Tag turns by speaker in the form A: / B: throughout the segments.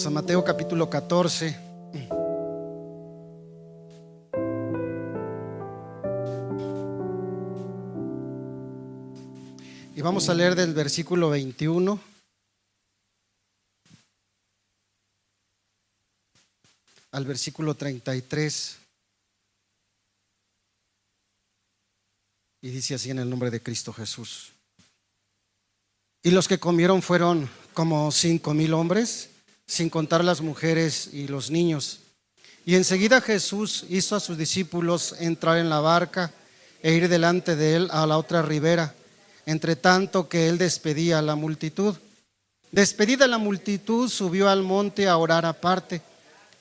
A: San Mateo capítulo 14. Y vamos a leer del versículo 21 al versículo 33. Y dice así en el nombre de Cristo Jesús. Y los que comieron fueron como 5,000 hombres, sin contar las mujeres y los niños. Y enseguida Jesús hizo a sus discípulos entrar en la barca e ir delante de él a la otra ribera, entre tanto que él despedía a la multitud. Despedida la multitud, subió al monte a orar aparte.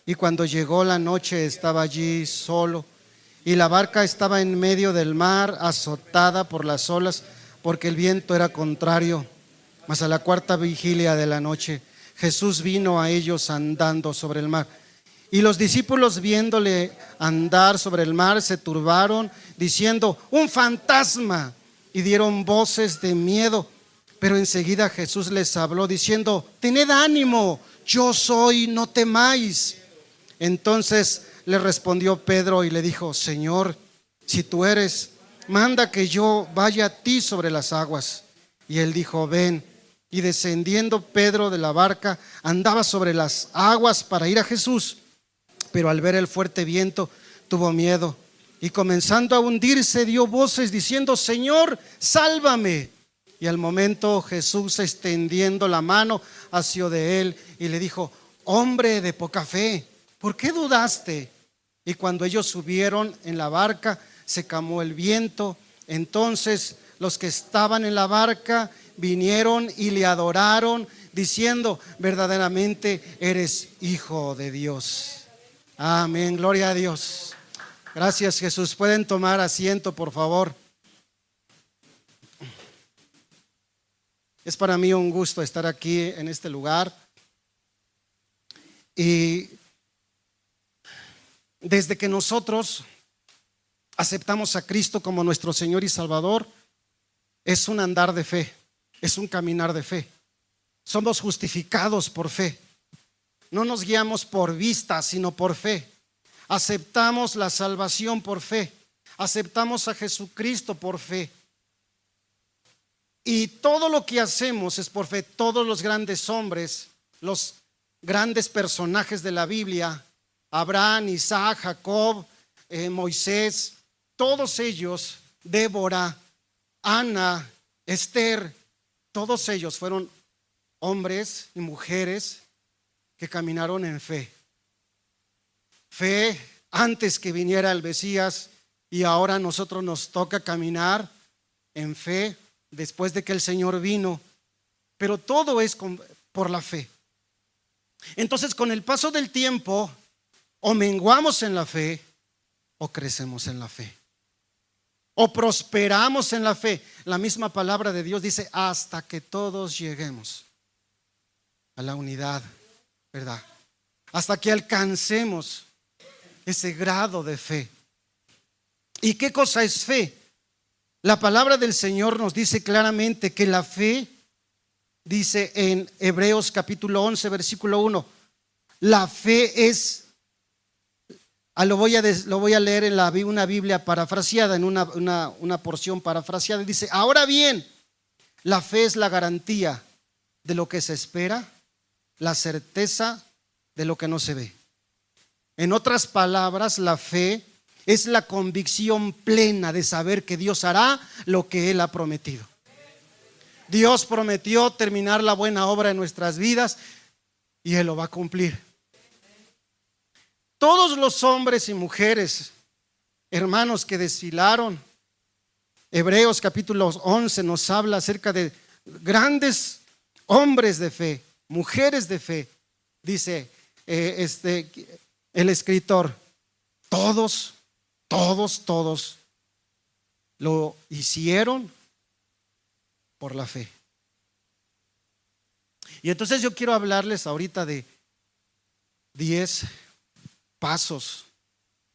A: Y cuando llegó la noche estaba allí solo, y la barca estaba en medio del mar, azotada por las olas, porque el viento era contrario. Mas a la cuarta vigilia de la noche, Jesús vino a ellos andando sobre el mar. Y los discípulos, viéndole andar sobre el mar, se turbaron, diciendo: ¡un fantasma! Y dieron voces de miedo. Pero enseguida Jesús les habló, diciendo: tened ánimo, yo soy, no temáis. Entonces le respondió Pedro y le dijo: Señor, si tú eres, manda que yo vaya a ti sobre las aguas. Y él dijo: ven. Y descendiendo Pedro de la barca, andaba sobre las aguas para ir a Jesús. Pero al ver el fuerte viento, tuvo miedo, y comenzando a hundirse, dio voces diciendo: Señor, sálvame. Y al momento Jesús, extendiendo la mano, asió de él y le dijo: hombre de poca fe, ¿por qué dudaste? Y cuando ellos subieron en la barca, se calmó el viento. Entonces los que estaban en la barca vinieron y le adoraron, diciendo: verdaderamente eres Hijo de Dios. Amén, gloria a Dios. Gracias, Jesús. Pueden tomar asiento, por favor. Es para mí un gusto estar aquí en este lugar. Y desde que nosotros aceptamos a Cristo como nuestro Señor y Salvador, es un andar de fe, es un caminar de fe. Somos justificados por fe. No nos guiamos por vista, sino por fe. Aceptamos la salvación por fe. Aceptamos a Jesucristo por fe. Y todo lo que hacemos es por fe. Todos los grandes hombres, los grandes personajes de la Biblia, Abraham, Isaac, Jacob, Moisés, todos ellos, Débora, Ana, Esther, todos ellos fueron hombres y mujeres que caminaron en fe. Fe antes que viniera el Mesías, y ahora a nosotros nos toca caminar en fe después de que el Señor vino. Pero todo es por la fe. Entonces, con el paso del tiempo, o menguamos en la fe o crecemos en la fe, o prosperamos en la fe. La misma palabra de Dios dice: hasta que todos lleguemos a la unidad, ¿verdad? Hasta que alcancemos ese grado de fe. ¿Y qué cosa es fe? La palabra del Señor nos dice claramente que la fe, dice en Hebreos capítulo 11 versículo 1, la fe es, lo voy a leer en una Biblia parafraseada, en una porción parafraseada. Dice: ahora bien, la fe es la garantía de lo que se espera, la certeza de lo que no se ve. En otras palabras, la fe es la convicción plena de saber que Dios hará lo que Él ha prometido. Dios prometió terminar la buena obra en nuestras vidas y Él lo va a cumplir. Todos los hombres y mujeres, hermanos, que desfilaron, Hebreos capítulo 11 nos habla acerca de grandes hombres de fe, mujeres de fe. Dice el escritor: todos lo hicieron por la fe. Y entonces yo quiero hablarles ahorita de 10 pasos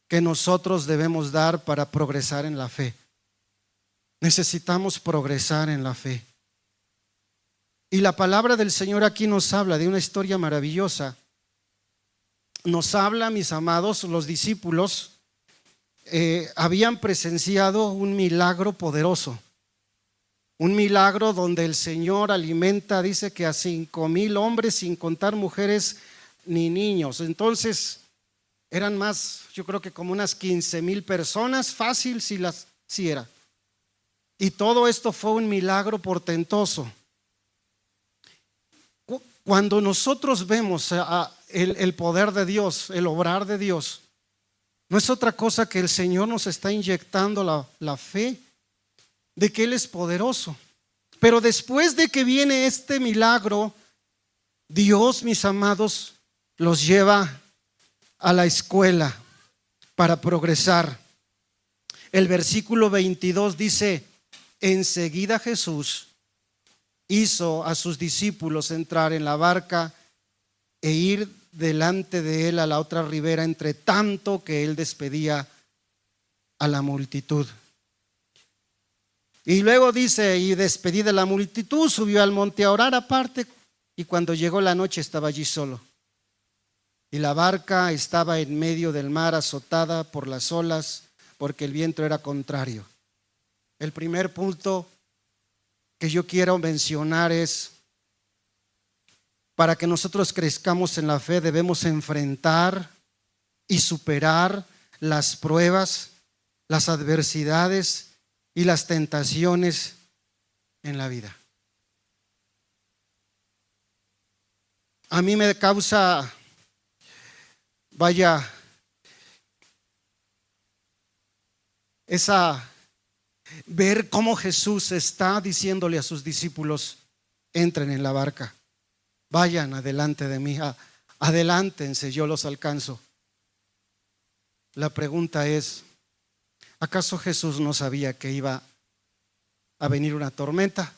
A: que nosotros debemos dar para progresar en la fe. Necesitamos progresar en la fe. Y la palabra del Señor aquí nos habla de una historia maravillosa nos habla, mis amados, los discípulos habían presenciado un milagro poderoso. Un milagro donde el Señor alimenta, dice que a 5,000 hombres, sin contar mujeres ni niños. Entonces eran más, yo creo que como unas 15,000 personas, fácil si era. Y todo esto fue un milagro portentoso. Cuando nosotros vemos el poder de Dios, el obrar de Dios, no es otra cosa que el Señor nos está inyectando la fe de que Él es poderoso. Pero después de que viene este milagro, Dios, mis amados, los lleva a la escuela para progresar. El versículo 22 dice: enseguida Jesús hizo a sus discípulos entrar en la barca e ir delante de él a la otra ribera, entre tanto que él despedía a la multitud. Y luego dice: y despedida la multitud, subió al monte a orar aparte, y cuando llegó la noche estaba allí solo. Y la barca estaba en medio del mar, azotada por las olas, porque el viento era contrario. El primer punto que yo quiero mencionar es: para que nosotros crezcamos en la fe, debemos enfrentar y superar las pruebas, las adversidades y las tentaciones en la vida. A mí me causa, ver cómo Jesús está diciéndole a sus discípulos: entren en la barca, vayan adelante de mí, adelántense, yo los alcanzo. La pregunta es: ¿acaso Jesús no sabía que iba a venir una tormenta?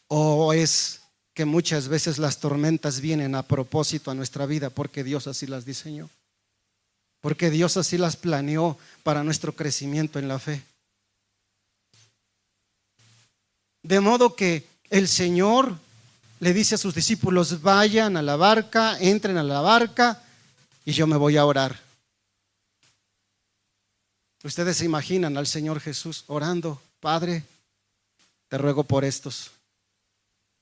A: ¿O es que muchas veces las tormentas vienen a propósito a nuestra vida porque Dios así las diseñó? Porque Dios así las planeó para nuestro crecimiento en la fe. De modo que el Señor le dice a sus discípulos: vayan a la barca, entren a la barca y yo me voy a orar. Ustedes se imaginan al Señor Jesús orando: Padre, te ruego por estos,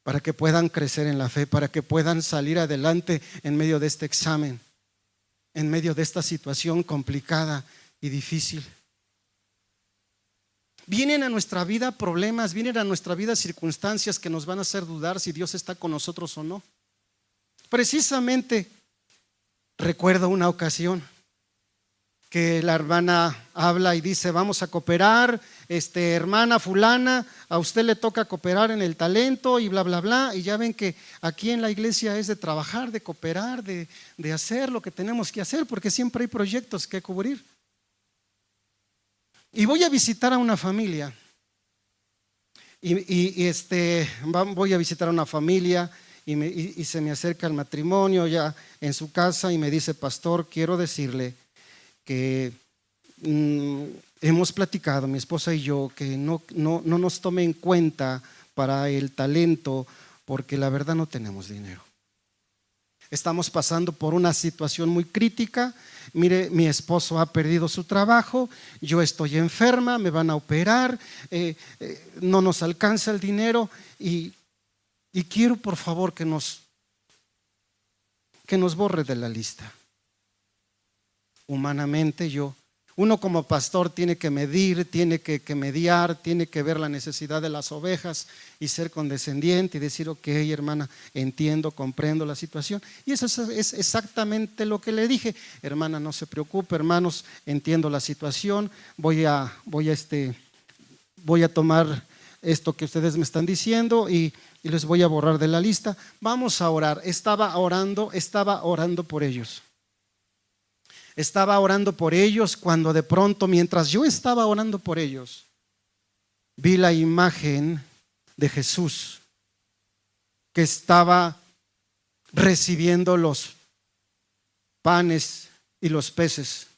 A: para que puedan crecer en la fe, para que puedan salir adelante en medio de este examen, en medio de esta situación complicada y difícil. Vienen a nuestra vida problemas, vienen a nuestra vida circunstancias que nos van a hacer dudar si Dios está con nosotros o no. Precisamente recuerdo una ocasión que la hermana habla y dice: vamos a cooperar, hermana fulana, a usted le toca cooperar en el talento y bla, bla, bla. Y ya ven que aquí en la iglesia es de trabajar, de cooperar, de hacer lo que tenemos que hacer, porque siempre hay proyectos que cubrir. Y voy a visitar a una familia. Voy a visitar a una familia y se me acerca el matrimonio ya en su casa y me dice: pastor, quiero decirle que hemos platicado, mi esposa y yo, que no nos tome en cuenta para el talento, porque la verdad no tenemos dinero. Estamos pasando por una situación muy crítica. Mire, mi esposo ha perdido su trabajo, yo estoy enferma, me van a operar, no nos alcanza el dinero y quiero, por favor, que nos borre de la lista. Humanamente uno como pastor tiene que medir, tiene que mediar, tiene que ver la necesidad de las ovejas y ser condescendiente y decir: ok, hermana, entiendo, comprendo la situación. Y eso es exactamente lo que le dije: hermana, no se preocupe, hermanos, entiendo la situación, voy a tomar esto que ustedes me están diciendo y les voy a borrar de la lista. Vamos a orar. Estaba orando por ellos. Estaba orando por ellos cuando de pronto, mientras yo estaba orando por ellos, vi la imagen de Jesús que estaba recibiendo los panes y los peces.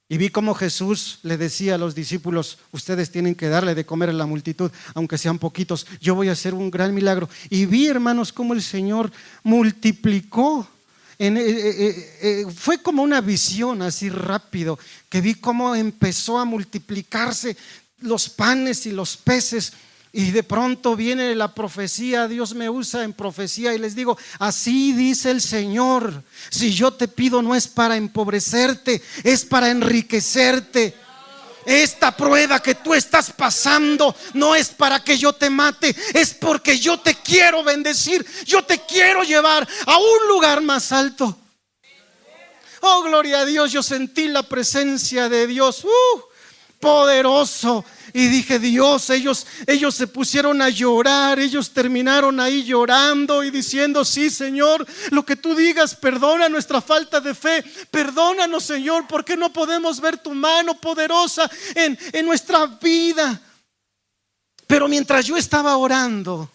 A: Y vi cómo Jesús le decía a los discípulos: ustedes tienen que darle de comer a la multitud, aunque sean poquitos, yo voy a hacer un gran milagro. Y vi, hermanos, cómo el Señor multiplicó fue como una visión así rápido, que vi cómo empezó a multiplicarse los panes y los peces. Y de pronto viene la profecía, Dios me usa en profecía y les digo: así dice el Señor, si yo te pido no es para empobrecerte, es para enriquecerte. Esta prueba que tú estás pasando no es para que yo te mate, es porque yo te quiero bendecir, yo te quiero llevar a un lugar más alto. Oh, gloria a Dios, yo sentí la presencia de Dios, poderoso. Y dije: Dios, ellos se pusieron a llorar, ellos terminaron ahí llorando y diciendo: sí, Señor, lo que tú digas, perdona nuestra falta de fe, perdónanos, Señor, porque no podemos ver tu mano poderosa en nuestra vida. Pero mientras yo estaba orando,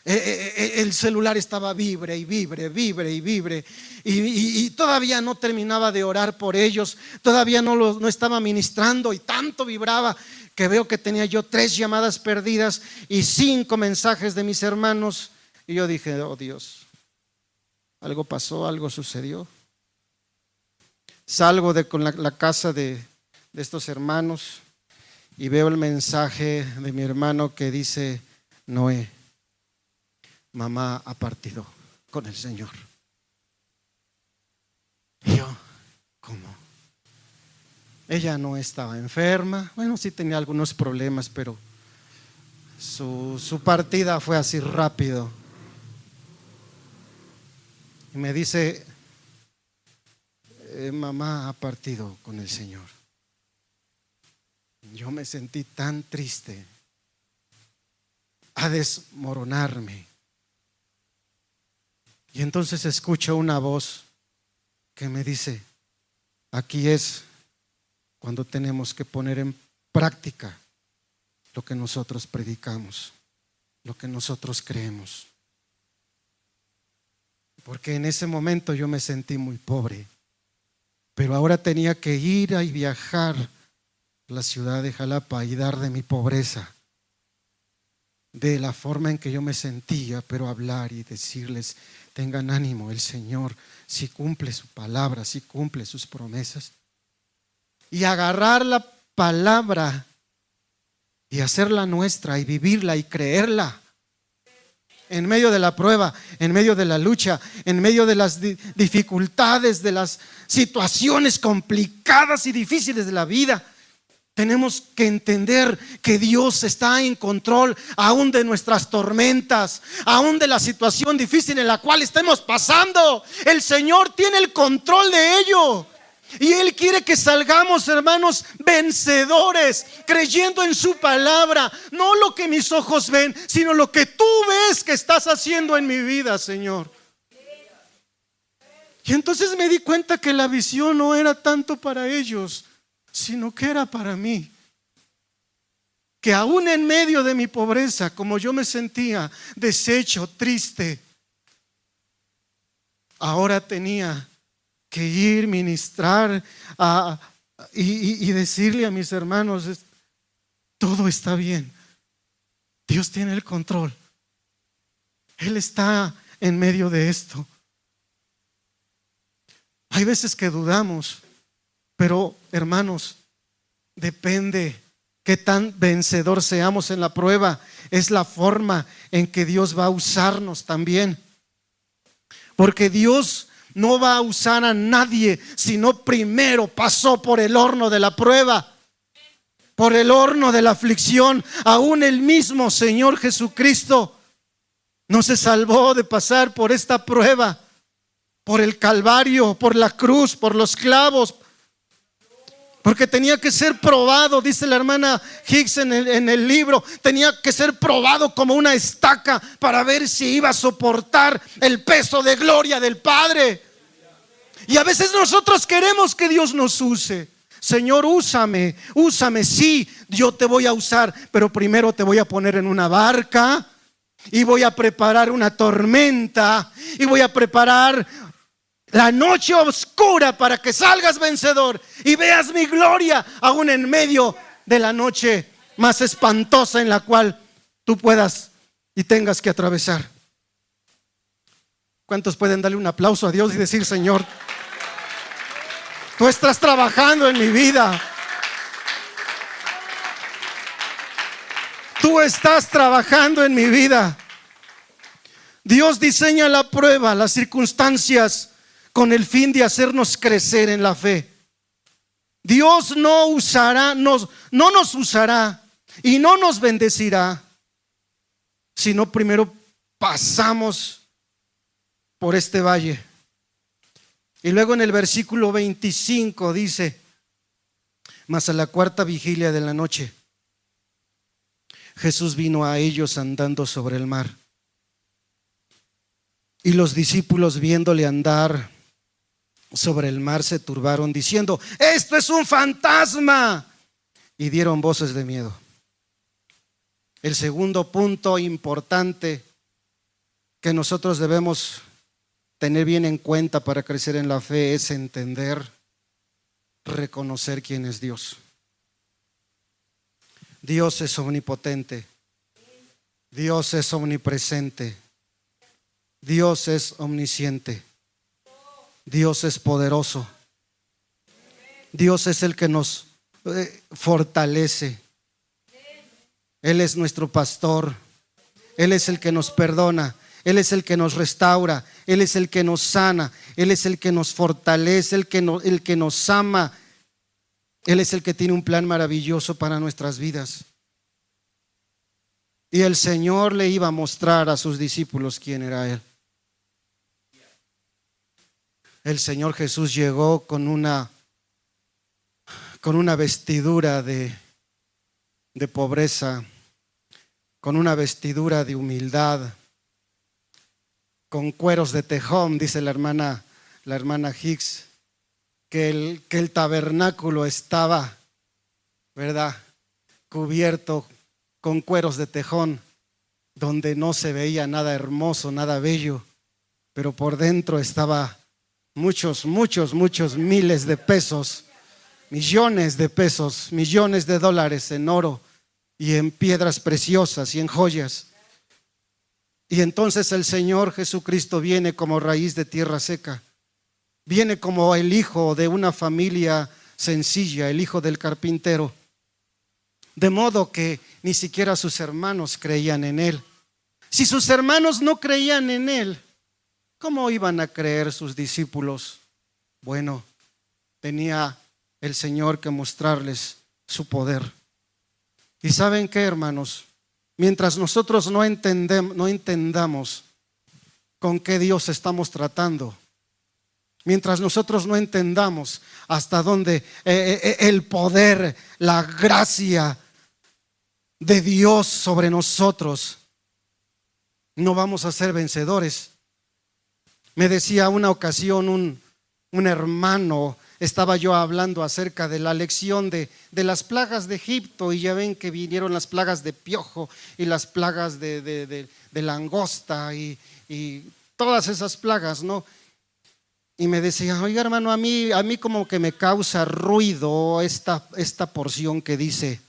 A: el celular estaba vibre y vibre y vibre, y todavía no terminaba de orar por ellos, todavía no estaba ministrando, y tanto vibraba que veo que tenía yo 3 llamadas perdidas y 5 mensajes de mis hermanos. Y yo dije: oh Dios, algo pasó, algo sucedió. Salgo con la casa de estos hermanos y veo el mensaje de mi hermano que dice: Noé, mamá ha partido con el Señor. Y yo: ¿cómo? Ella no estaba enferma, bueno, sí tenía algunos problemas, pero su partida fue así rápido. Y me dice: mamá ha partido con el Señor. Yo me sentí tan triste, a desmoronarme. Y entonces escucho una voz que me dice: aquí es cuando tenemos que poner en práctica lo que nosotros predicamos, lo que nosotros creemos. Porque en ese momento yo me sentí muy pobre, pero ahora tenía que ir y viajar a la ciudad de Jalapa y dar de mi pobreza, de la forma en que yo me sentía, pero hablar y decirles: tengan ánimo, el Señor si cumple su palabra, si cumple sus promesas. Y agarrar la palabra y hacerla nuestra y vivirla y creerla en medio de la prueba, en medio de la lucha, en medio de las dificultades, de las situaciones complicadas y difíciles de la vida. Tenemos que entender que Dios está en control aún de nuestras tormentas, aún de la situación difícil en la cual estemos pasando. El Señor tiene el control de ello. Y Él quiere que salgamos, hermanos, vencedores, creyendo en su palabra. No lo que mis ojos ven, sino lo que tú ves que estás haciendo en mi vida, Señor. Y entonces me di cuenta que la visión no era tanto para ellos, sino que era para mí. Que aún en medio de mi pobreza, como yo me sentía deshecho, triste, ahora tenía que ir, ministrar y decirle a mis hermanos: todo está bien, Dios tiene el control, Él está en medio de esto. Hay veces que dudamos, pero hermanos, depende qué tan vencedor seamos en la prueba, es la forma en que Dios va a usarnos también. Porque Dios no va a usar a nadie si no primero pasó por el horno de la prueba, por el horno de la aflicción. Aún el mismo Señor Jesucristo no se salvó de pasar por esta prueba, por el Calvario, por la cruz, por los clavos, porque tenía que ser probado, dice la hermana Hicks en el libro, tenía que ser probado como una estaca para ver si iba a soportar el peso de gloria del Padre. Y a veces nosotros queremos que Dios nos use. Señor, úsame, sí, yo te voy a usar, pero primero te voy a poner en una barca y voy a preparar una tormenta y voy a preparar la noche oscura para que salgas vencedor y veas mi gloria aún en medio de la noche más espantosa en la cual tú puedas y tengas que atravesar. ¿Cuántos pueden darle un aplauso a Dios y decir: Señor, tú estás trabajando en mi vida? Tú estás trabajando en mi vida. Dios diseña la prueba, las circunstancias, con el fin de hacernos crecer en la fe. Dios no nos usará y no nos bendecirá si no primero pasamos por este valle. Y luego en el versículo 25 dice: mas a la cuarta vigilia de la noche, Jesús vino a ellos andando sobre el mar. Y los discípulos, viéndole andar sobre el mar, se turbaron, diciendo: esto es un fantasma, y dieron voces de miedo. El segundo punto importante que nosotros debemos tener bien en cuenta para crecer en la fe es entender, reconocer quién es Dios. Dios es omnipotente, Dios es omnipresente, Dios es omnisciente, Dios es poderoso, Dios es el que nos fortalece. Él es nuestro pastor, Él es el que nos perdona, Él es el que nos restaura, Él es el que nos sana, Él es el que nos fortalece, el que nos ama. Él es el que tiene un plan maravilloso para nuestras vidas. Y el Señor le iba a mostrar a sus discípulos quién era Él. El Señor Jesús llegó con una vestidura de pobreza, con una vestidura de humildad, con cueros de tejón. Dice la hermana Hicks que el tabernáculo estaba, ¿verdad?, cubierto con cueros de tejón, donde no se veía nada hermoso, nada bello, pero por dentro estaba muchos miles de pesos, millones de pesos, millones de dólares en oro y en piedras preciosas y en joyas. Y entonces el Señor Jesucristo viene como raíz de tierra seca, viene como el hijo de una familia sencilla, el hijo del carpintero, de modo que ni siquiera sus hermanos creían en Él. Si sus hermanos no creían en Él, ¿cómo iban a creer sus discípulos? Bueno, tenía el Señor que mostrarles su poder. ¿Y saben qué, hermanos? Mientras nosotros no entendamos con qué Dios estamos tratando, mientras nosotros no entendamos hasta dónde el poder, la gracia de Dios sobre nosotros, no vamos a ser vencedores. Me decía una ocasión un hermano, estaba yo hablando acerca de la lección de las plagas de Egipto, y ya ven que vinieron las plagas de piojo y las plagas de langosta y todas esas plagas, ¿no? Y me decía: oiga, hermano, a mí como que me causa ruido esta porción que dice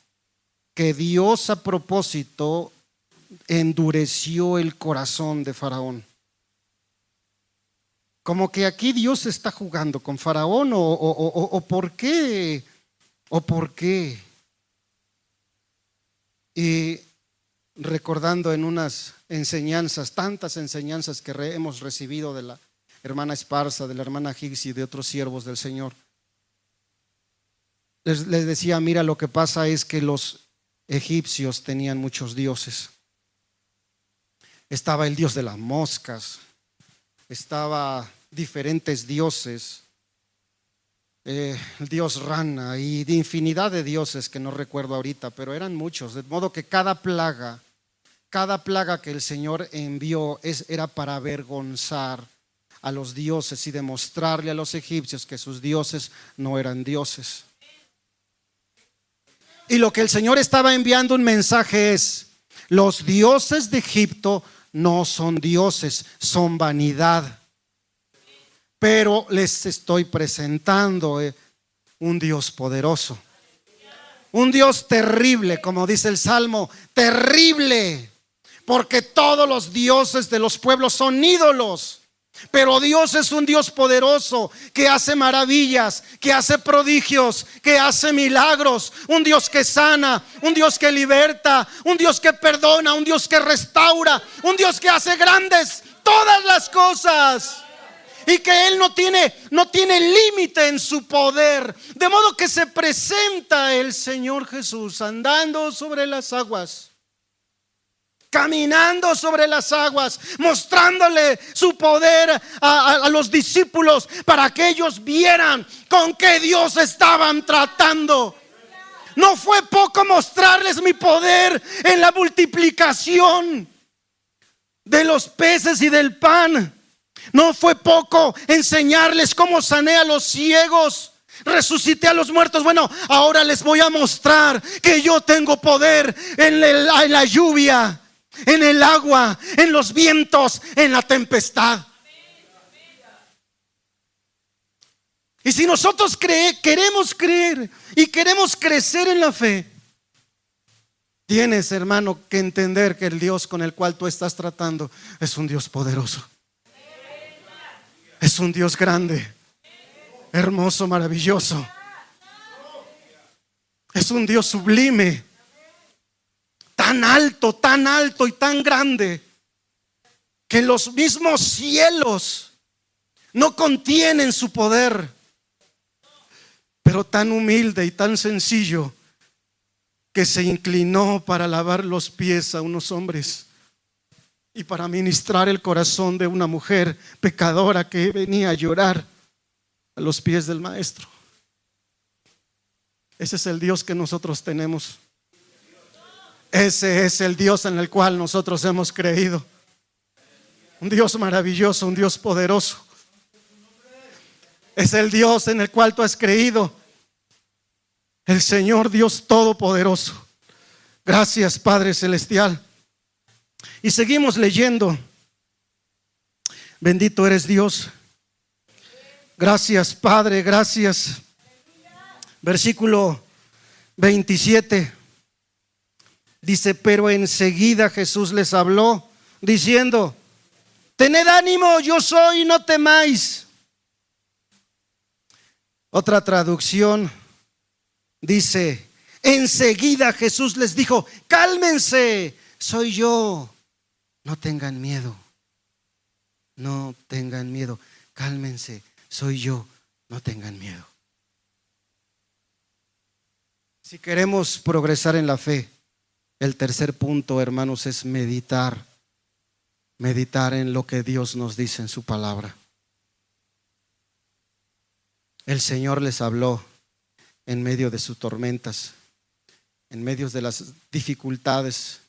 A: que Dios a propósito endureció el corazón de Faraón. Como que aquí Dios está jugando con Faraón, o ¿por qué? ¿O por qué? Y recordando en unas enseñanzas, tantas enseñanzas que hemos recibido de la hermana Esparza, de la hermana Hicks y de otros siervos del Señor, les decía: mira, lo que pasa es que los egipcios tenían muchos dioses. Estaba el dios de las moscas, estaba diferentes dioses, el dios rana y de infinidad de dioses que no recuerdo ahorita, pero eran muchos, de modo que cada plaga que el Señor envió era para avergonzar a los dioses y demostrarle a los egipcios que sus dioses no eran dioses. Y lo que el Señor estaba enviando un mensaje es: los dioses de Egipto no son dioses, son vanidad. Pero les estoy presentando un Dios poderoso, un Dios terrible, como dice el Salmo, terrible, porque todos los dioses de los pueblos son ídolos. Pero Dios es un Dios poderoso que hace maravillas, que hace prodigios, que hace milagros. Un Dios que sana, un Dios que liberta, un Dios que perdona, un Dios que restaura, un Dios que hace grandes todas las cosas. Y que Él no tiene límite en su poder. De modo que se presenta el Señor Jesús andando sobre las aguas, caminando sobre las aguas, mostrándole su poder a los discípulos para que ellos vieran con qué Dios estaban tratando. No fue poco mostrarles mi poder en la multiplicación de los peces y del pan. No fue poco enseñarles cómo sané a los ciegos, resucité a los muertos. Bueno, ahora les voy a mostrar que yo tengo poder en la lluvia, en el agua, en los vientos, en la tempestad. Y si nosotros queremos creer y queremos crecer en la fe, tienes, hermano, que entender que el Dios con el cual tú estás tratando es un Dios poderoso. Es un Dios grande, hermoso, maravilloso. Es un Dios sublime, tan alto y tan grande que los mismos cielos no contienen su poder. Pero tan humilde y tan sencillo que se inclinó para lavar los pies a unos hombres y para ministrar el corazón de una mujer pecadora que venía a llorar a los pies del Maestro. Ese es el Dios que nosotros tenemos. Ese es el Dios en el cual nosotros hemos creído. Un Dios maravilloso, un Dios poderoso. Es el Dios en el cual tú has creído. El Señor Dios Todopoderoso. Gracias, Padre Celestial. Y seguimos leyendo. Bendito eres Dios. Gracias, Padre, gracias. Versículo 27. Dice: pero enseguida Jesús les habló diciendo: tened ánimo, yo soy, no temáis. Otra traducción dice: enseguida Jesús les dijo: cálmense, soy yo, no tengan miedo. No tengan miedo, cálmense, soy yo, no tengan miedo. Si queremos progresar en la fe, el tercer punto, hermanos, es meditar. Meditar en lo que Dios nos dice en su palabra. El Señor les habló en medio de sus tormentas, en medio de las dificultades.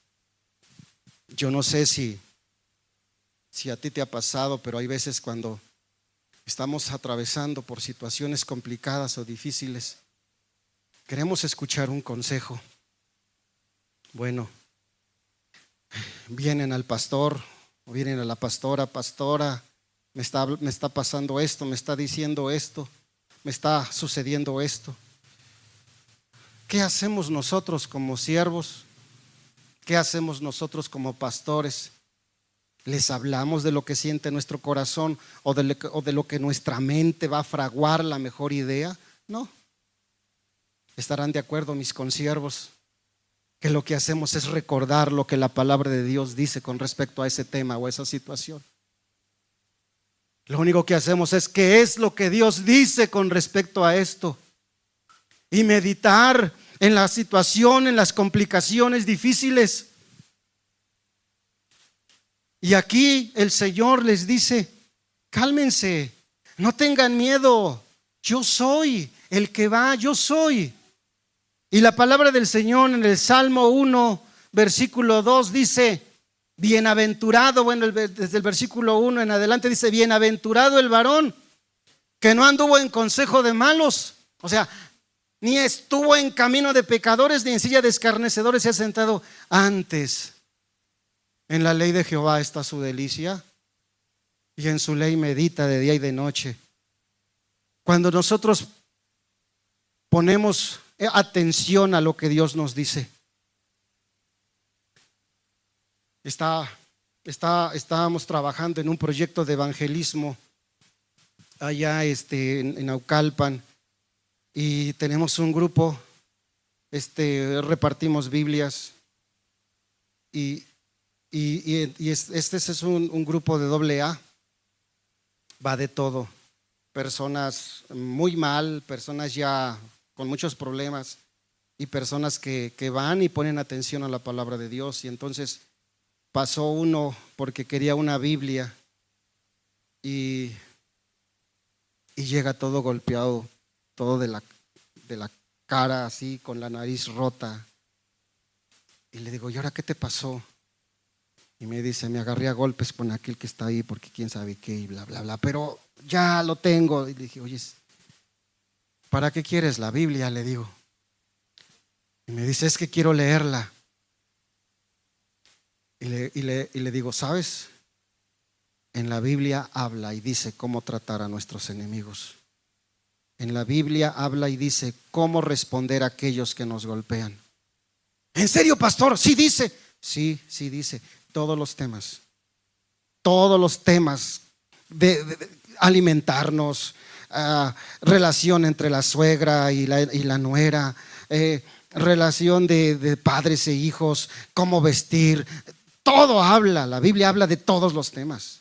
A: Yo no sé si a ti te ha pasado, pero hay veces cuando estamos atravesando por situaciones complicadas o difíciles, queremos escuchar un consejo. Bueno, vienen al pastor o vienen a la pastora: pastora, me está pasando esto, me está diciendo esto, me está sucediendo esto. ¿Qué hacemos nosotros como siervos? ¿Qué hacemos nosotros como pastores? ¿Les hablamos de lo que siente nuestro corazón o de lo que nuestra mente va a fraguar la mejor idea? No. Estarán de acuerdo mis consiervos que lo que hacemos es recordar lo que la palabra de Dios dice con respecto a ese tema o a esa situación. Lo único que hacemos es qué es lo que Dios dice con respecto a esto, y meditar en la situación, en las complicaciones difíciles. Y aquí el Señor les dice: cálmense, no tengan miedo, yo soy el que va, yo soy. Y la palabra del Señor en el Salmo 1, versículo 2 dice: bienaventurado, bueno, desde el versículo 1 en adelante dice: bienaventurado el varón que no anduvo en consejo de malos, o sea, ni estuvo en camino de pecadores, ni en silla de escarnecedores se ha sentado. Antes, en la ley de Jehová está su delicia, y en su ley medita de día y de noche. Cuando nosotros ponemos atención a lo que Dios nos dice, está estábamos trabajando en un proyecto de evangelismo allá en Naucalpan, y tenemos un grupo, repartimos Biblias, y este es un grupo de AA. Va de todo, personas muy mal, personas ya con muchos problemas, y personas que van y ponen atención a la palabra de Dios. Y entonces pasó uno porque quería una Biblia, y llega todo golpeado, todo de la cara así, con la nariz rota. Y le digo, ¿y ahora qué te pasó? Y me dice, me agarré a golpes con aquel que está ahí porque quién sabe qué, y bla, bla, bla, pero ya lo tengo. Y le dije, oye, ¿para qué quieres la Biblia? Le digo. Y me dice, es que quiero leerla. Y le digo, ¿sabes? En la Biblia habla y dice cómo tratar a nuestros enemigos. En la Biblia habla y dice cómo responder a aquellos que nos golpean. ¿En serio, pastor? Sí dice. Sí dice. Todos los temas de alimentarnos, relación entre la suegra y la nuera, relación de padres e hijos, cómo vestir, todo habla, la Biblia habla de todos los temas.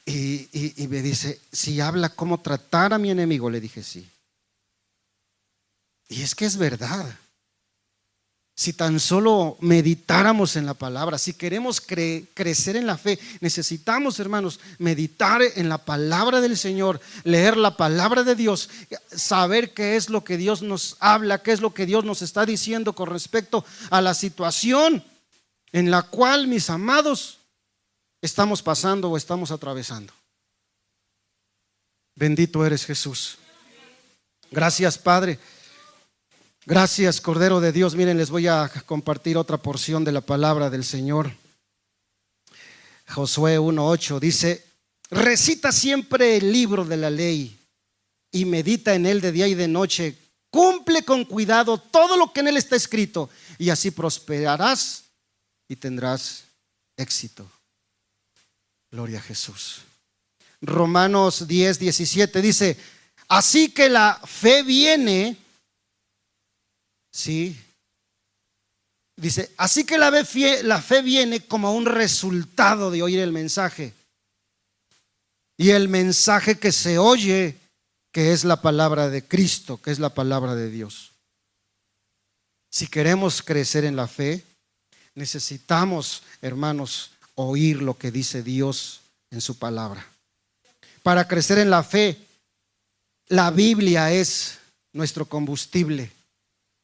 A: Y me dice, si habla cómo tratar a mi enemigo, le dije sí. Y es que es verdad. Si tan solo meditáramos en la palabra, si queremos crecer en la fe, necesitamos, hermanos, meditar en la palabra del Señor, leer la palabra de Dios, saber qué es lo que Dios nos habla, qué es lo que Dios nos está diciendo con respecto a la situación en la cual, mis amados, estamos pasando o estamos atravesando. Bendito eres, Jesús. Gracias, Padre. Gracias, Cordero de Dios. Miren, les voy a compartir otra porción de la palabra del Señor. Josué 1:8 dice: recita siempre el libro de la ley y medita en él de día y de noche. Cumple con cuidado todo lo que en él está escrito, y así prosperarás y tendrás éxito. Gloria a Jesús. Romanos 10:17 dice: así que la fe viene. Sí. Dice, así que la fe viene como un resultado de oír el mensaje. Y el mensaje que se oye, que es la palabra de Cristo, que es la palabra de Dios. Si queremos crecer en la fe, necesitamos, hermanos, oír lo que dice Dios en su palabra. Para crecer en la fe, la Biblia es nuestro combustible.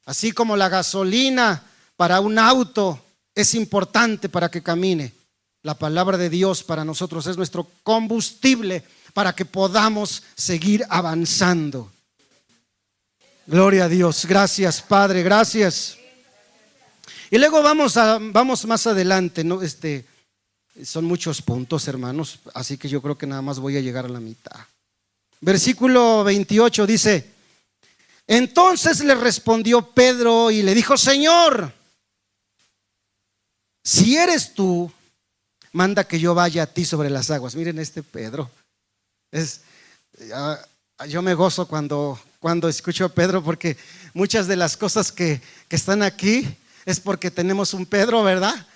A: Así como la gasolina para un auto es importante para que camine, la palabra de Dios para nosotros es nuestro combustible para que podamos seguir avanzando. Gloria a Dios. Gracias, Padre, gracias. Y luego vamos más adelante, ¿no? Son muchos puntos, hermanos, así que yo creo que nada más voy a llegar a la mitad. Versículo 28 dice: entonces le respondió Pedro y le dijo: Señor, si eres tú, manda que yo vaya a ti sobre las aguas. Miren Pedro. Yo me gozo cuando escucho a Pedro, porque muchas de las cosas que están aquí es porque tenemos un Pedro, ¿verdad?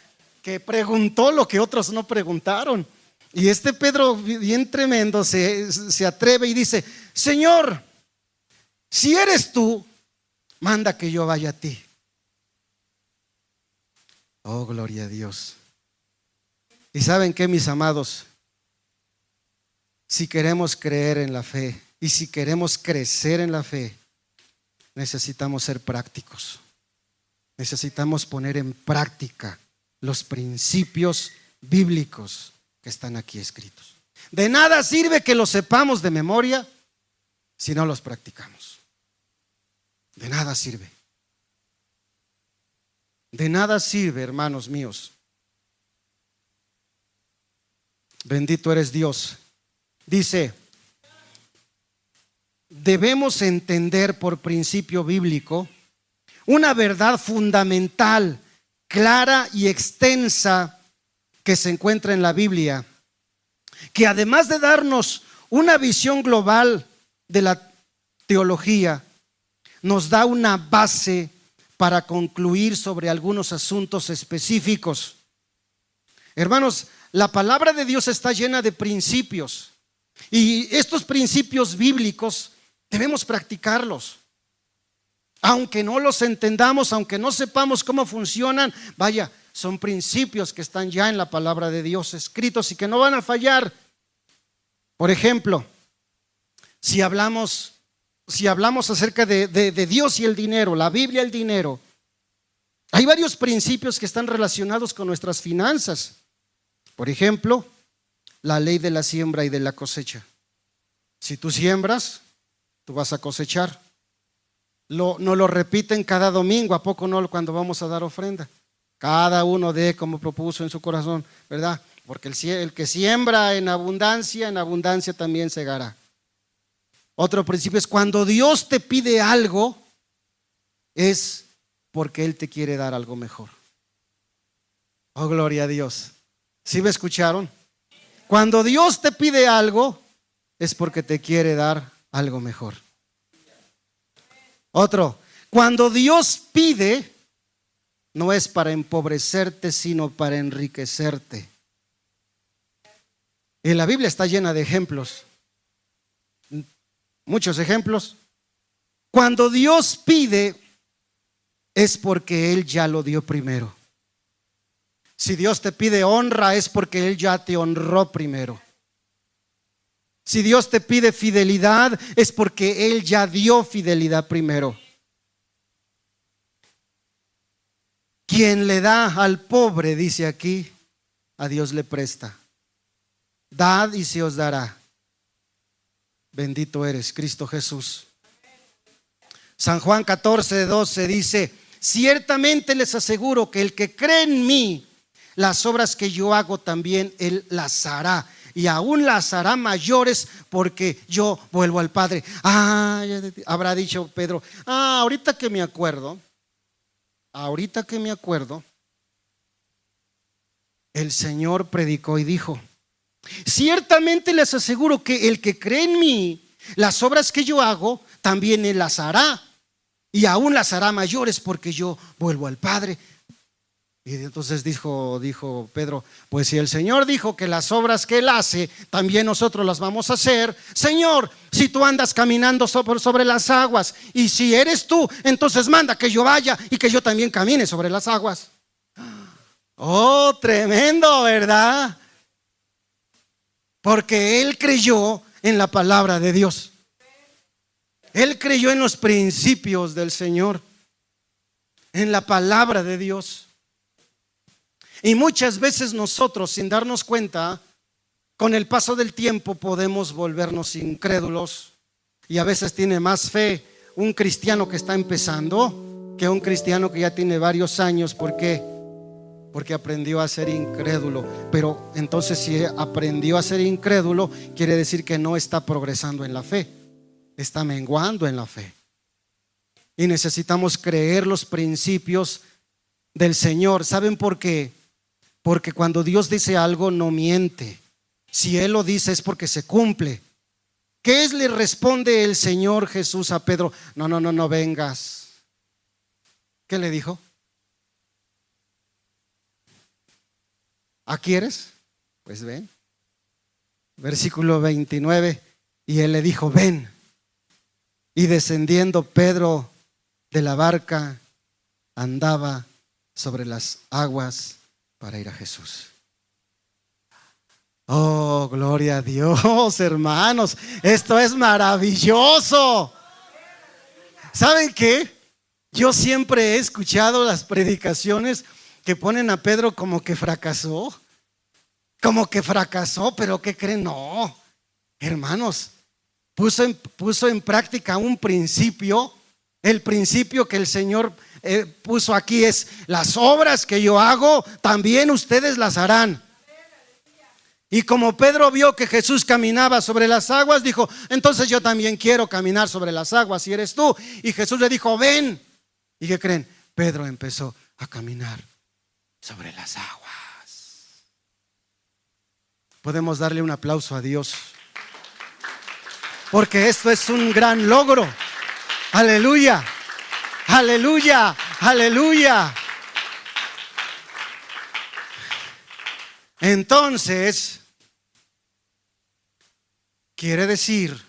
A: Que preguntó lo que otros no preguntaron. Y Pedro, bien tremendo, se atreve y dice: Señor, si eres tú, manda que yo vaya a ti. Oh, gloria a Dios. Y ¿saben qué, mis amados? Si queremos creer en la fe y si queremos crecer en la fe, necesitamos ser prácticos. Necesitamos poner en práctica los principios bíblicos que están aquí escritos. De nada sirve que los sepamos de memoria si no los practicamos. De nada sirve. De nada sirve, hermanos míos. Bendito eres Dios. Dice, debemos entender por principio bíblico una verdad fundamental clara y extensa que se encuentra en la Biblia, que además de darnos una visión global de la teología, nos da una base para concluir sobre algunos asuntos específicos. Hermanos, la palabra de Dios está llena de principios, y estos principios bíblicos debemos practicarlos. Aunque no los entendamos, aunque no sepamos cómo funcionan, vaya, son principios que están ya en la palabra de Dios escritos y que no van a fallar. Por ejemplo, si hablamos acerca de Dios y el dinero, la Biblia, el dinero, hay varios principios que están relacionados con nuestras finanzas. Por ejemplo, la ley de la siembra y de la cosecha. Si tú siembras, tú vas a cosechar. No lo repiten cada domingo, ¿a poco no? Cuando vamos a dar ofrenda, cada uno dé como propuso en su corazón, ¿verdad? Porque el que siembra en abundancia también segará. Otro principio es: cuando Dios te pide algo, es porque Él te quiere dar algo mejor. Oh, gloria a Dios. ¿Sí me escucharon? Cuando Dios te pide algo, es porque te quiere dar algo mejor. Otro: cuando Dios pide, no es para empobrecerte, sino para enriquecerte. Y la Biblia está llena de ejemplos, muchos ejemplos. Cuando Dios pide, es porque Él ya lo dio primero. Si Dios te pide honra, es porque Él ya te honró primero. Si Dios te pide fidelidad, es porque Él ya dio fidelidad primero. Quien le da al pobre, dice aquí, a Dios le presta. Dad y se os dará. Bendito eres, Cristo Jesús. San Juan 14:12 dice: ciertamente les aseguro que el que cree en mí, las obras que yo hago también él las hará, y aún las hará mayores, porque yo vuelvo al Padre. Habrá dicho Pedro: ahorita que me acuerdo, el Señor predicó y dijo: ciertamente les aseguro que el que cree en mí, las obras que yo hago también él las hará, y aún las hará mayores, porque yo vuelvo al Padre. Y entonces dijo Pedro: pues si el Señor dijo que las obras que Él hace, también nosotros las vamos a hacer. Señor, si tú andas caminando sobre las aguas, y si eres tú, entonces manda que yo vaya y que yo también camine sobre las aguas. Oh, tremendo, ¿verdad? Porque él creyó en la palabra de Dios. Él creyó en los principios del Señor, en la palabra de Dios. Y muchas veces nosotros, sin darnos cuenta, con el paso del tiempo podemos volvernos incrédulos. Y a veces tiene más fe un cristiano que está empezando que un cristiano que ya tiene varios años. ¿Por qué? Porque aprendió a ser incrédulo. Pero entonces, si aprendió a ser incrédulo, quiere decir que no está progresando en la fe, está menguando en la fe. Y necesitamos creer los principios del Señor. ¿Saben por qué? Porque cuando Dios dice algo, no miente. Si Él lo dice, es porque se cumple. ¿Qué le responde el Señor Jesús a Pedro? No vengas. ¿Qué le dijo? ¿A quieres? Pues ven. Versículo 29. Y Él le dijo: ven. Y descendiendo Pedro de la barca, andaba sobre las aguas para ir a Jesús. Oh, gloria a Dios, hermanos. Esto es maravilloso. ¿Saben qué? Yo siempre he escuchado las predicaciones que ponen a Pedro como que fracasó. Pero ¿qué creen? No, hermanos, puso en práctica un principio. El principio que el Señor puso aquí es: las obras que yo hago, también ustedes las harán. Y como Pedro vio que Jesús caminaba sobre las aguas, dijo: entonces yo también quiero caminar sobre las aguas, si eres tú. Y Jesús le dijo: ven. ¿Y qué creen? Pedro empezó a caminar sobre las aguas. Podemos darle un aplauso a Dios, porque esto es un gran logro. Aleluya, aleluya, aleluya. Entonces, quiere decir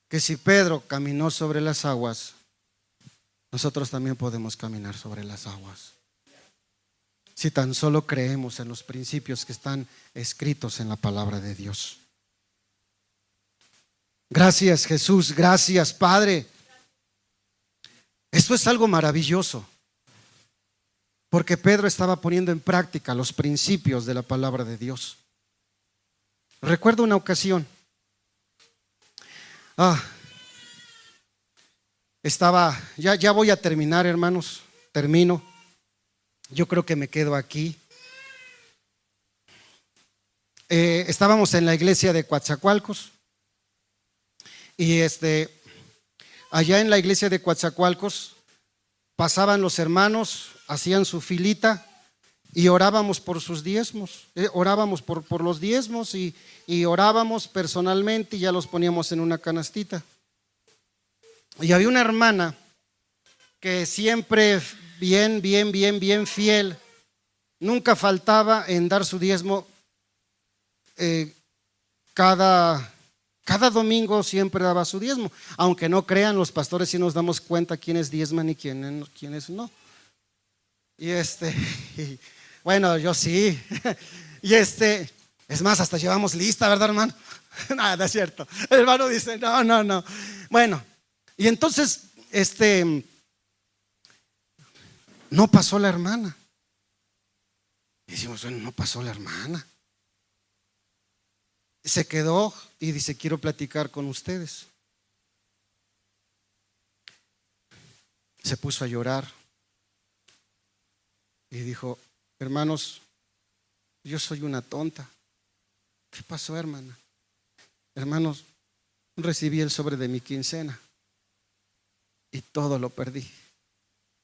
A: que si Pedro caminó sobre las aguas, nosotros también podemos caminar sobre las aguas. Si tan solo creemos en los principios que están escritos en la palabra de Dios. Gracias, Jesús, gracias, Padre. Esto es algo maravilloso, porque Pedro estaba poniendo en práctica los principios de la palabra de Dios. Recuerdo una ocasión, ya voy a terminar, hermanos, termino. Yo creo que me quedo aquí. Estábamos en la iglesia de Coatzacoalcos y allá en la iglesia de Coatzacoalcos pasaban los hermanos, hacían su filita y orábamos por sus diezmos, orábamos por los diezmos y orábamos personalmente y ya los poníamos en una canastita. Y había una hermana que siempre bien fiel, nunca faltaba en dar su diezmo. Cada domingo siempre daba su diezmo, aunque no crean, los pastores sí nos damos cuenta quiénes diezman y quiénes no. Y bueno, yo sí. Y es más, hasta llevamos lista, ¿verdad, hermano? Nada, es cierto. El hermano dice, no. Bueno, y entonces, no pasó la hermana. Y decimos, bueno, no pasó la hermana. Se quedó y dice, quiero platicar con ustedes. Se puso a llorar y dijo, hermanos, yo soy una tonta. ¿Qué pasó, hermana? Hermanos, recibí el sobre de mi quincena y todo lo perdí.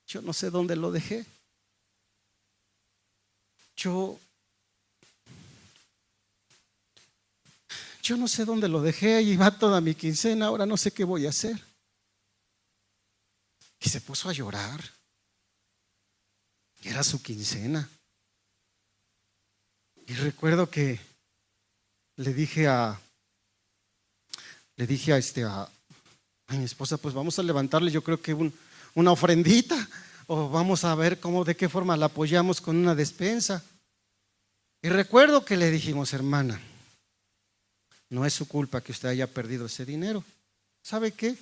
A: Yo no sé dónde lo dejé. Yo no sé dónde lo dejé y va toda mi quincena, ahora no sé qué voy a hacer. Y se puso a llorar. Era su quincena. Y recuerdo que le dije a mi esposa, pues vamos a levantarle, yo creo que una ofrendita, o vamos a ver de qué forma la apoyamos con una despensa. Y recuerdo que le dijimos, hermana, no es su culpa que usted haya perdido ese dinero. ¿Sabe qué?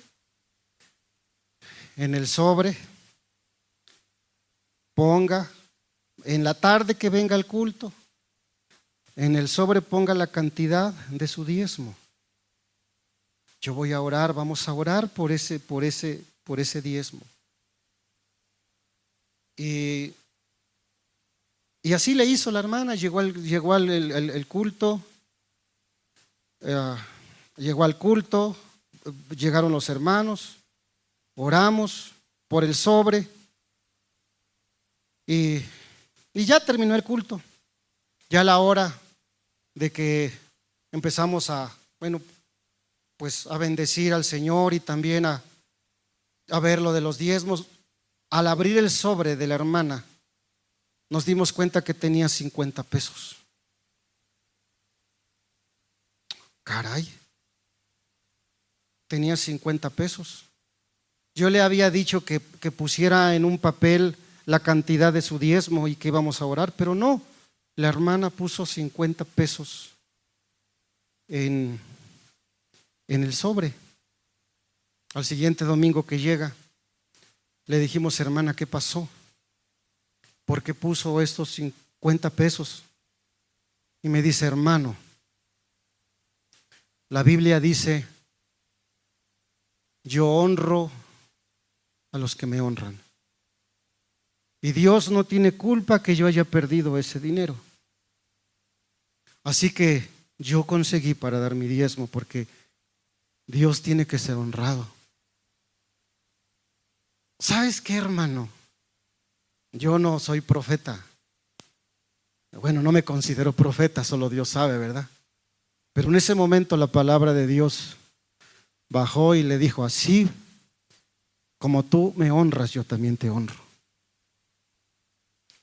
A: En el sobre ponga, en la tarde que venga el culto, en el sobre ponga la cantidad de su diezmo. Yo voy a orar, vamos a orar por ese diezmo. Y así le hizo la hermana. Llegó el culto, llegó al culto, llegaron los hermanos, oramos por el sobre y ya terminó el culto. Ya a la hora de que empezamos a bendecir al Señor y también a ver lo de los diezmos, al abrir el sobre de la hermana, nos dimos cuenta que tenía 50 pesos. Caray, tenía 50 pesos. Yo le había dicho que pusiera en un papel la cantidad de su diezmo y que íbamos a orar, pero no, la hermana puso 50 pesos en el sobre. Al siguiente domingo que llega, le dijimos, hermana, ¿qué pasó? ¿Por qué puso estos 50 pesos? Y me dice, hermano, la Biblia dice, yo honro a los que me honran. Y Dios no tiene culpa que yo haya perdido ese dinero. Así que yo conseguí para dar mi diezmo, porque Dios tiene que ser honrado. ¿Sabes qué, hermano? Yo no soy profeta, Bueno, no me considero profeta, solo Dios sabe, ¿verdad? Pero en ese momento la palabra de Dios bajó y le dijo: así como tú me honras, yo también te honro.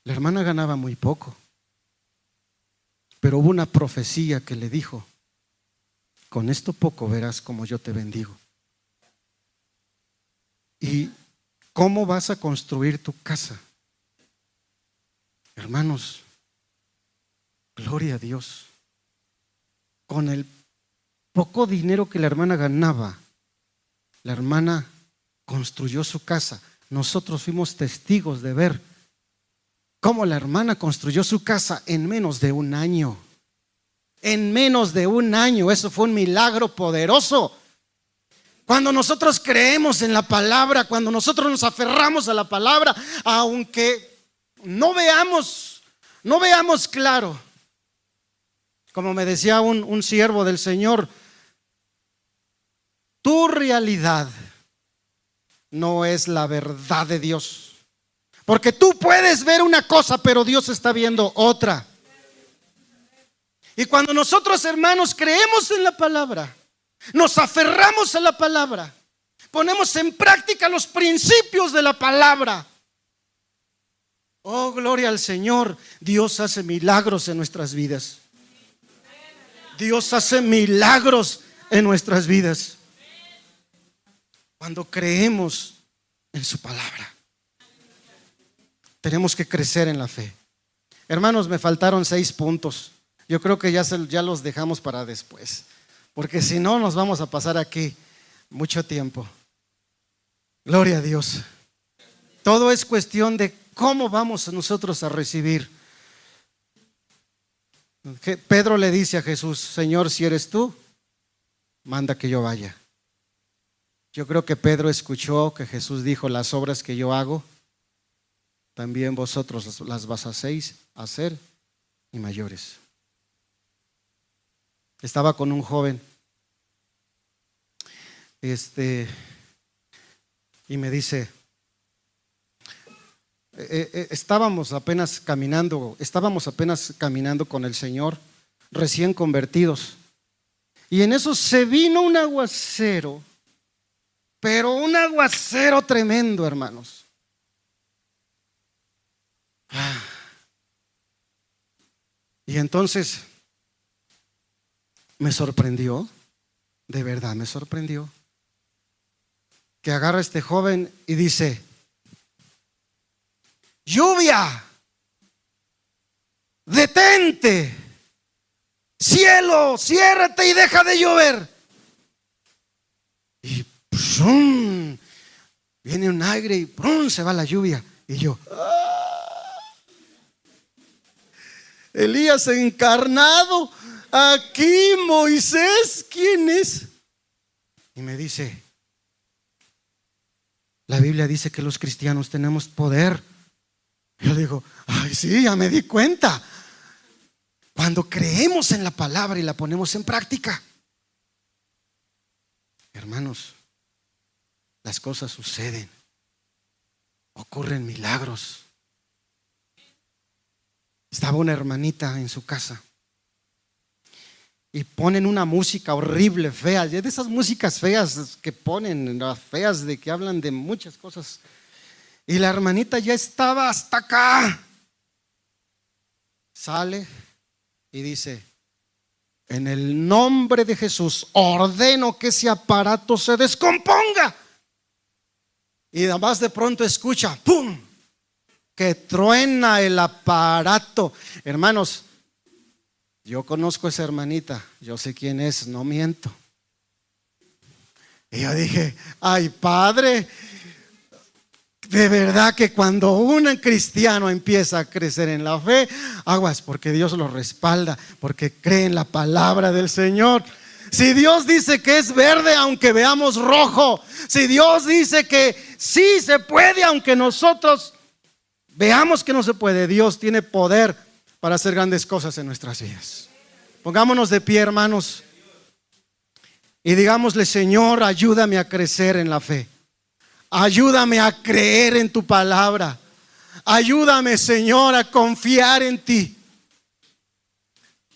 A: La hermana ganaba muy poco, pero hubo una profecía que le dijo: con esto poco verás como yo te bendigo. ¿Y cómo vas a construir tu casa? Hermanos, gloria a Dios. Con el poco dinero que la hermana ganaba, la hermana construyó su casa. Nosotros fuimos testigos de ver cómo la hermana construyó su casa en menos de un año. En menos de un año. Eso fue un milagro poderoso. Cuando nosotros creemos en la palabra, cuando nosotros nos aferramos a la palabra, aunque no veamos claro. Como me decía un siervo del Señor, tu realidad no es la verdad de Dios. Porque tú puedes ver una cosa, pero Dios está viendo otra. Y cuando nosotros, hermanos, creemos en la palabra, nos aferramos a la palabra, ponemos en práctica los principios de la palabra, oh, gloria al Señor, Dios hace milagros en nuestras vidas. Dios hace milagros en nuestras vidas cuando creemos en su palabra. Tenemos que crecer en la fe. Hermanos, me faltaron 6 puntos. Yo creo que ya los dejamos para después, porque si no nos vamos a pasar aquí mucho tiempo. Gloria a Dios. Todo es cuestión de cómo vamos nosotros a recibir. Pedro le dice a Jesús: Señor, si eres tú, manda que yo vaya. Yo creo que Pedro escuchó que Jesús dijo: las obras que yo hago, también vosotros las vas a hacer y mayores. Estaba con un joven y me dice, estábamos apenas caminando con el Señor, recién convertidos, y en eso se vino un aguacero, pero un aguacero tremendo, hermanos. Y entonces me sorprendió, de verdad me sorprendió, que agarra a este joven y dice: lluvia, detente, cielo, ciérrate y deja de llover. Y ¡pum! Viene un aire y ¡pum! Se va la lluvia. Y yo, Elías encarnado, aquí Moisés, ¿quién es? Y me dice, la Biblia dice que los cristianos tenemos poder. Yo digo, ay, sí, ya me di cuenta. Cuando creemos en la palabra y la ponemos en práctica, hermanos, las cosas suceden, ocurren milagros. Estaba una hermanita en su casa y ponen una música horrible, fea, de esas músicas feas que ponen, las feas de que hablan de muchas cosas. Y la hermanita ya estaba hasta acá. Sale y dice: en el nombre de Jesús ordeno que ese aparato se descomponga. Y además de pronto escucha, ¡pum!, que truena el aparato. Hermanos, yo conozco a esa hermanita, yo sé quién es, no miento. Y yo dije, ay, Padre, de verdad que cuando un cristiano empieza a crecer en la fe, aguas, porque Dios lo respalda, porque cree en la palabra del Señor. Si Dios dice que es verde, aunque veamos rojo. Si Dios dice que sí se puede, aunque nosotros veamos que no se puede, Dios tiene poder para hacer grandes cosas en nuestras vidas. Pongámonos de pie, hermanos, y digámosle: Señor, ayúdame a crecer en la fe. Ayúdame a creer en tu palabra. Ayúdame, Señor, a confiar en ti.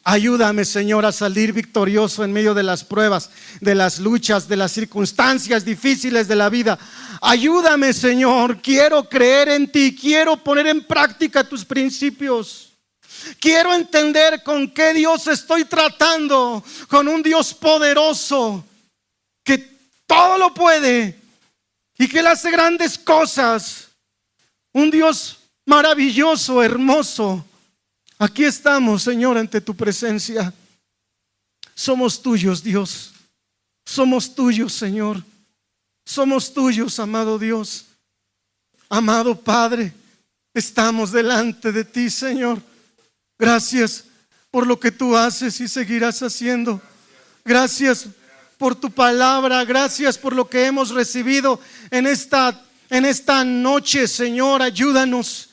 A: Ayúdame, Señor, a salir victorioso en medio de las pruebas, de las luchas, de las circunstancias difíciles de la vida. Ayúdame, Señor, quiero creer en ti, quiero poner en práctica tus principios. Quiero entender con qué Dios estoy tratando, con un Dios poderoso, que todo lo puede y que Él hace grandes cosas. Un Dios maravilloso, hermoso. Aquí estamos, Señor, ante tu presencia. Somos tuyos, Dios. Somos tuyos, Señor. Somos tuyos, amado Dios. Amado Padre, estamos delante de ti, Señor. Gracias por lo que tú haces y seguirás haciendo. Gracias por tu palabra. Gracias por lo que hemos recibido en esta noche, Señor. Ayúdanos.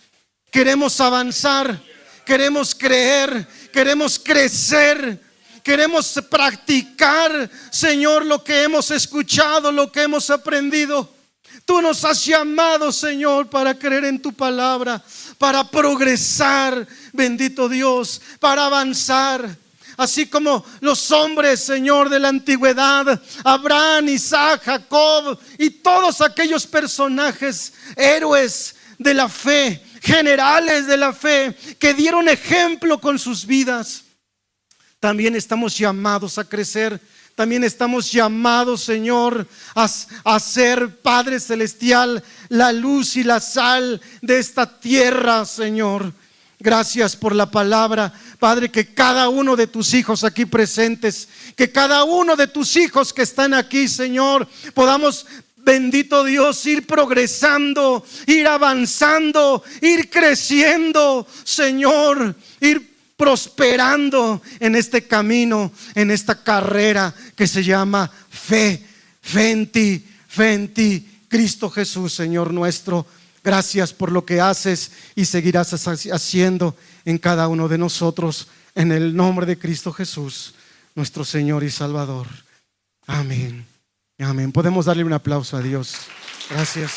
A: Queremos avanzar. Queremos creer, queremos crecer, queremos practicar, Señor, lo que hemos escuchado, lo que hemos aprendido. Tú nos has llamado, Señor, para creer en tu palabra, para progresar, bendito Dios, para avanzar. Así como los hombres, Señor, de la antigüedad, Abraham, Isaac, Jacob y todos aquellos personajes, héroes de la fe, generales de la fe, que dieron ejemplo con sus vidas. También estamos llamados a crecer. También estamos llamados, Señor, a ser, Padre Celestial, la luz y la sal de esta tierra, Señor. Gracias por la palabra, Padre, que cada uno de tus hijos aquí presentes, que cada uno de tus hijos que están aquí, Señor, podamos, bendito Dios, ir progresando, ir avanzando, ir creciendo, Señor, ir prosperando en este camino, en esta carrera que se llama fe. Fe en ti, Cristo Jesús, Señor nuestro. Gracias por lo que haces y seguirás haciendo en cada uno de nosotros, en el nombre de Cristo Jesús, nuestro Señor y Salvador. Amén. Amén. Podemos darle un aplauso a Dios. Gracias.